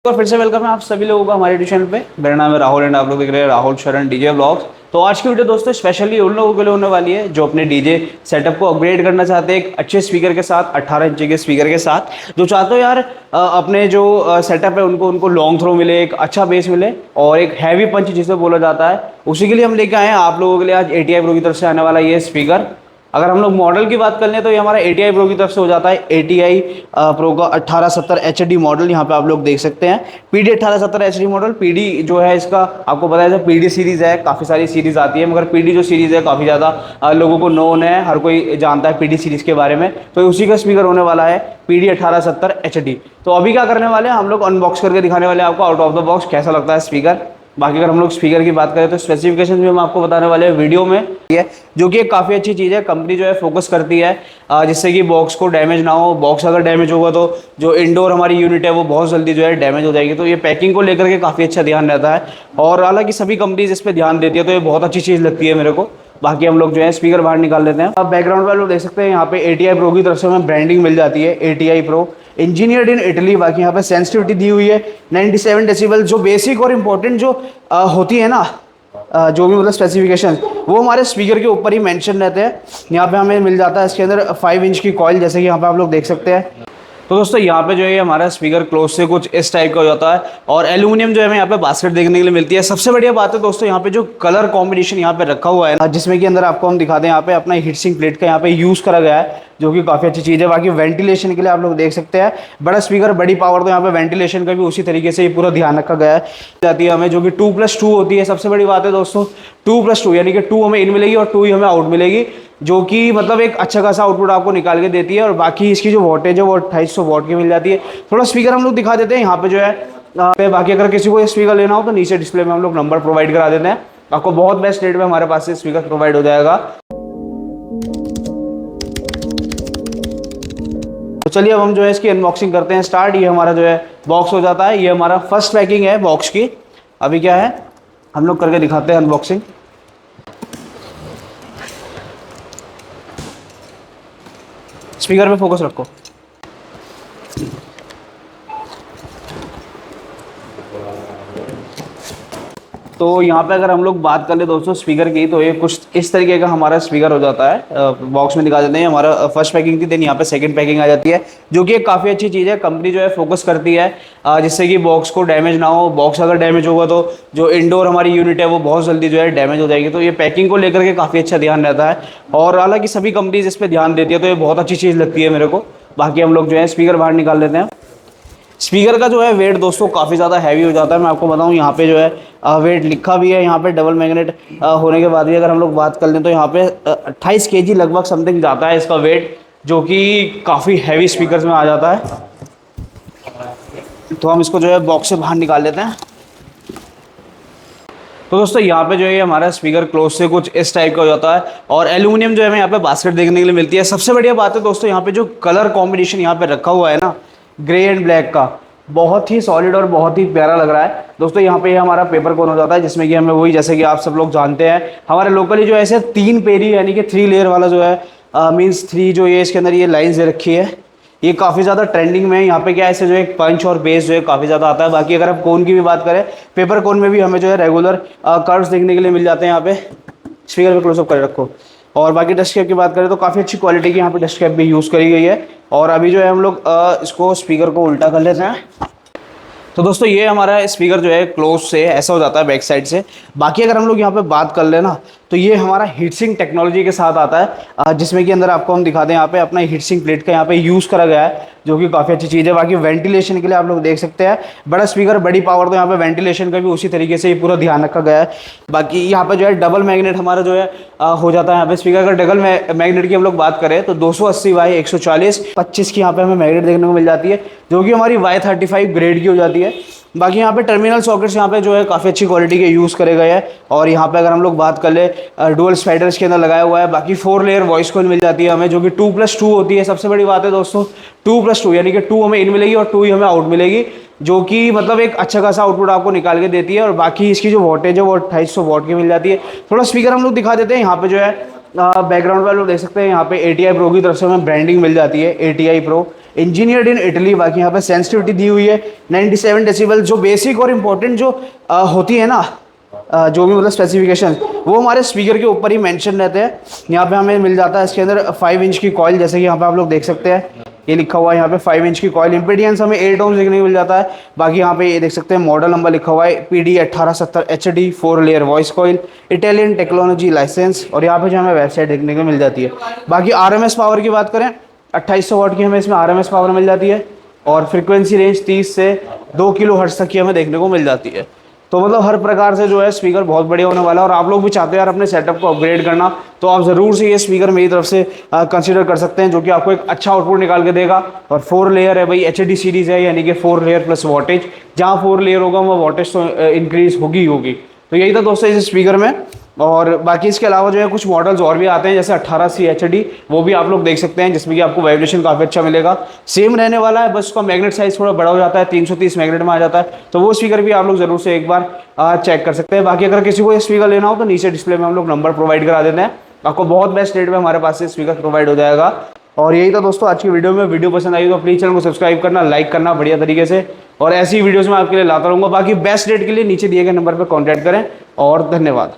और फिर से वेलकम है आप सभी लोगों का हमारे ट्यूशन पे। मेरा नाम है राहुल एंड आप लोग देख रहे हैं राहुल शरण डीजे व्लॉग्स। तो आज की वीडियो दोस्तों स्पेशली उन लोगों के लिए होने वाली है जो अपने डीजे सेटअप को अपग्रेड करना चाहते हैं एक अच्छे स्पीकर के साथ, 18 इंच के स्पीकर के साथ। जो चाहते हो यार अपने जो सेटअप है उनको उनको लॉन्ग थ्रो मिले, एक अच्छा बेस मिले और एक हैवी पंच जिसे बोला जाता है, उसी के लिए हम लेके आए हैं आप लोगों के लिए आज ATI प्रो की तरफ से आने वाला ये स्पीकर। अगर हम लोग मॉडल की बात कर लें तो ये हमारा ATI प्रो की तरफ से हो जाता है। ATI प्रो का 1870 HD मॉडल यहाँ पे आप लोग देख सकते हैं। PD 1870 HD model. PD जो है इसका आपको पता है PD सीरीज है, काफ़ी सारी सीरीज आती है, मगर PD जो सीरीज है काफ़ी ज़्यादा लोगों को नोन है, हर कोई जानता है PD सीरीज के बारे में। तो उसी का स्पीकर होने वाला है PD 1870 HD। तो अभी क्या करने वाले हैं हम लोग, अनबॉक्स करके दिखाने वाले हैं आपको आउट ऑफ द बॉक्स कैसा लगता है स्पीकर। बाकी अगर हम लोग स्पीकर की बात करें तो स्पेसिफिकेशन भी हम आपको बताने वाले हैं वीडियो में, ये जो कि एक काफ़ी अच्छी चीज़ है। कंपनी जो है फोकस करती है जिससे कि बॉक्स को डैमेज ना हो। बॉक्स अगर डैमेज होगा तो जो इंडोर हमारी यूनिट है वो बहुत जल्दी जो है डैमेज हो जाएगी। तो ये पैकिंग को लेकर के काफ़ी अच्छा ध्यान रहता है और हालांकि सभी कंपनीज इस पर ध्यान देती है, तो ये बहुत अच्छी चीज़ लगती है मेरे को। बाकी हम लोग जो है स्पीकर बाहर निकाल लेते हैं। अब बैकग्राउंड पर लोग देख सकते हैं यहाँ पे ATI प्रो की तरफ से हमें ब्रांडिंग मिल जाती है, ATI pro engineered in Italy. बाकी यहाँ पे सेंसिटिविटी दी हुई है 97 डेसिबल। जो बेसिक और इम्पोर्टेंट जो होती है ना जो भी मतलब स्पेसिफिकेशन, वो हमारे स्पीकर के ऊपर ही मेंशन रहते हैं। यहाँ पे हमें मिल जाता है इसके अंदर 5 इंच की कॉइल, जैसे कि यहाँ पे आप लोग देख सकते हैं। तो दोस्तों यहाँ पे जो है हमारा स्पीकर क्लोज से कुछ इस टाइप का हो जाता है और एल्यूमिनियम जो है हमें यहाँ पे बास्केट देखने के लिए मिलती है। सबसे बढ़िया बात है दोस्तों यहाँ पे जो कलर कॉम्बिनेशन यहाँ पे रखा हुआ है ना, जिसमें कि अंदर आपको हम दिखाते हैं यहाँ पे अपना हीट सिंक प्लेट का यहाँ पे यूज करा गया है, जो कि काफ़ी अच्छी चीज़ है। बाकी वेंटिलेशन के लिए आप लोग देख सकते हैं बड़ा स्पीकर, बड़ी पावर, तो यहाँ पे वेंटिलेशन का भी उसी तरीके से ही पूरा ध्यान रखा गया है जाती है हमें, जो कि 2+2 होती है। सबसे बड़ी बात है दोस्तों 2+2, यानी कि 2 हमें इन मिलेगी और 2 ही हमें आउट मिलेगी, जो कि मतलब एक अच्छा खासा आउटपुट आपको निकाल के देती है। और बाकी इसकी जो वोल्टेज है वो 2800 वॉट की मिल जाती है। थोड़ा स्पीकर हम लोग दिखा देते हैं यहाँ पे जो है। बाकी अगर किसी को ये स्पीकर लेना हो तो नीचे डिस्प्ले में हम लोग नंबर प्रोवाइड करा देते हैं, आपको बहुत बेस्ट रेट में हमारे पास से स्पीकर प्रोवाइड हो जाएगा। तो चलिए अब हम जो है इसकी अनबॉक्सिंग करते हैं स्टार्ट। ये हमारा जो है बॉक्स हो जाता है, ये हमारा फर्स्ट पैकिंग है बॉक्स की। अभी क्या है हम लोग करके दिखाते हैं अनबॉक्सिंग। स्पीकर पे फोकस रखो। तो यहाँ पे अगर हम लोग बात कर ले दोस्तों स्पीकर की, तो ये कुछ इस तरीके का हमारा स्पीकर हो जाता है। बॉक्स में दिखा देते हैं, हमारा फर्स्ट पैकिंग थी, देन यहाँ पे सेकंड पैकिंग आ जाती है, जो कि एक काफ़ी अच्छी चीज़ है। कंपनी जो है फोकस करती है जिससे कि बॉक्स को डैमेज ना हो। बॉक्स अगर डैमेज होगा तो जो इंडोर हमारी यूनिट है वो बहुत जल्दी जो है डैमेज हो जाएगी। तो ये पैकिंग को लेकर के काफ़ी अच्छा ध्यान रहता है और हालांकि सभी कंपनीज इस पर ध्यान देती है, तो ये बहुत अच्छी चीज़ लगती है मेरे को। बाकी हम लोग जो है स्पीकर बाहर निकाल लेते हैं। स्पीकर का जो है वेट दोस्तों काफ़ी ज़्यादा हैवी हो जाता है। मैं आपको बताऊं यहाँ पे जो है वेट लिखा भी है यहाँ पे, डबल मैग्नेट होने के बाद भी अगर हम लोग बात कर लें तो यहाँ पे 28 kg लगभग समथिंग जाता है इसका वेट, जो कि काफ़ी हैवी स्पीकर में आ जाता है। तो हम इसको जो है बॉक्स से बाहर निकाल लेते हैं। तो दोस्तों यहाँ पे जो है हमारा स्पीकर क्लोज से कुछ इस टाइप का हो जाता है और एल्यूमिनियम जो है हमें यहाँ पे बास्केट देखने के लिए मिलती है। सबसे बढ़िया बात है दोस्तों यहाँ पे जो कलर कॉम्बिनेशन यहाँ पे रखा हुआ है ना, ग्रे एंड ब्लैक का, बहुत ही सॉलिड और बहुत ही प्यारा लग रहा है दोस्तों। यहाँ पे हमारा पेपर कोन हो जाता है, जिसमें कि हमें वही, जैसे कि आप सब लोग जानते हैं हमारे लोकली जो ऐसे 3 पेरी यानी कि 3 लेयर वाला जो है मीन्स 3 जो ये इसके अंदर ये लाइन्स दे रखी है, ये काफ़ी ज़्यादा ट्रेंडिंग में है। यहाँ पे क्या है, ऐसे जो एक पंच और बेस जो है काफ़ी ज़्यादा आता है। बाकी अगर आप कोन की भी बात करें, पेपर कोन में भी हमें जो है रेगुलर कर्व्स देखने के लिए मिल जाते हैं। यहाँ पे स्पीकर पे क्लोजअप कर रखो। और बाकी डस्ट कैप की बात करें तो काफ़ी अच्छी क्वालिटी की यहाँ पे डस्ट कैप भी यूज़ करी गई है। और अभी जो है हम लोग इसको स्पीकर को उल्टा कर लेते हैं। तो दोस्तों ये हमारा स्पीकर जो है क्लोज से ऐसा हो जाता है बैक साइड से। बाकी अगर हम लोग यहाँ पे बात कर लेना तो ये हमारा हीट सिंक टेक्नोलॉजी के साथ आता है, जिसमें कि अंदर आपको हम दिखा दें यहाँ पे अपना हीट सिंक प्लेट का यहाँ पे यूज़ करा गया है, जो कि काफ़ी अच्छी चीज़ है। बाकी वेंटिलेशन के लिए आप लोग देख सकते हैं बड़ा स्पीकर, बड़ी पावर, तो यहाँ पे वेंटिलेशन का भी उसी तरीके से ही पूरा ध्यान रखा गया है। बाकी यहाँ पे जो है डबल मैग्नेट हमारा जो है हो जाता है यहाँ पे स्पीकर। अगर डबल मैग्नेट की हम लोग बात करें तो 280 बाई 140 25 की यहाँ पे हमें मैग्नेट देखने को मिल जाती है, जो कि हमारी Y35 ग्रेड की हो जाती है। बाकी यहाँ पे टर्मिनल सॉकेट्स यहाँ पे जो है काफ़ी अच्छी क्वालिटी के यूज़ करे गए हैं। और यहाँ पे अगर हम लोग बात कर ले डुअल स्पाइडर्स के अंदर लगाया हुआ है। बाकी 4 लेयर वॉइस कॉल मिल जाती है हमें, जो कि 2+2 होती है। सबसे बड़ी बात है दोस्तों 2+2, यानी कि 2 हमें इन मिलेगी और 2 ही हमें आउट मिलेगी, जो कि मतलब एक अच्छा खासा आउटपुट आपको निकाल के देती है। और बाकी इसकी जो वोल्टेज है वो 2800 वॉट की मिल जाती है। थोड़ा स्पीकर हम लोग दिखा देते हैं। यहाँ पे जो है बैकग्राउंड पे आप लोग देख सकते हैं यहाँ पे ATI प्रो की तरफ से हमें ब्रांडिंग मिल जाती है, ATI pro engineered in Italy. बाकी यहाँ पे सेंसिटिविटी दी हुई है 97 डेसिबल। जो बेसिक और इम्पोर्टेंट जो होती है ना जो भी मतलब स्पेसिफिकेशन, वो हमारे स्पीकर के ऊपर ही मेंशन रहते हैं। यहाँ पे हमें मिल जाता है इसके अंदर 5 इंच की कॉइल, जैसे कि यहाँ पे आप लोग देख सकते हैं ये लिखा हुआ है यहाँ पे 5 इंच की कॉइल। इम्पीडियंस हमें 8 ओम्स देखने को मिल जाता है। बाकी यहाँ पे ये देख सकते हैं मॉडल नंबर लिखा हुआ है PD 1870 HD 4 layer voice coil, Italian technology licence. और यहाँ पे जो हमें वेबसाइट देखने को मिल जाती है। बाकी RMS पावर की बात करें 2800 वाट की हमें इसमें RMS पावर मिल जाती है। और फ्रिक्वेंसी रेंज 30 से 2 किलो हर्ट्ज तक की हमें देखने को मिल जाती है। तो मतलब हर प्रकार से जो है स्पीकर बहुत बढ़िया होने वाला है। और आप लोग भी चाहते हैं यार अपने सेटअप को अपग्रेड करना, तो आप ज़रूर से ये स्पीकर मेरी तरफ से कंसीडर कर सकते हैं, जो कि आपको एक अच्छा आउटपुट निकाल के देगा। और 4 लेयर है भाई, HD सीरीज़ है, यानी कि 4 लेयर प्लस वॉटेज। जहाँ 4 लेयर होगा वहाँ वॉटेज तो इंक्रीज होगी ही होगी। तो यही था दोस्तों इस स्पीकर में। और बाकी इसके अलावा जो है कुछ मॉडल्स और भी आते हैं, जैसे 18C HD, वो भी आप लोग देख सकते हैं, जिसमें कि आपको वाइब्रेशन काफ़ी अच्छा मिलेगा। सेम रहने वाला है, बस उसका मैग्नेट साइज थोड़ा बड़ा हो जाता है, 330 मैग्नेट में आ जाता है। तो वो स्पीकर भी आप लोग जरूर से एक बार चेक कर सकते हैं। बाकी अगर किसी को ये स्पीकर लेना हो तो नीचे डिस्प्ले में हम लोग नंबर प्रोवाइड करा देते हैं, आपको बहुत बेस्ट रेट में हमारे पास से स्पीकर प्रोवाइड हो जाएगा। और यही था दोस्तों आज की वीडियो में। वीडियो पसंद आई तो प्लीज़ चैनल को सब्सक्राइब करना, लाइक करना बढ़िया तरीके से। और ऐसी वीडियोस मैं आपके लिए लाता रहूँगा। बाकी बेस्ट रेट के लिए नीचे दिए गए नंबर पर कॉन्टैक्ट करें। और धन्यवाद।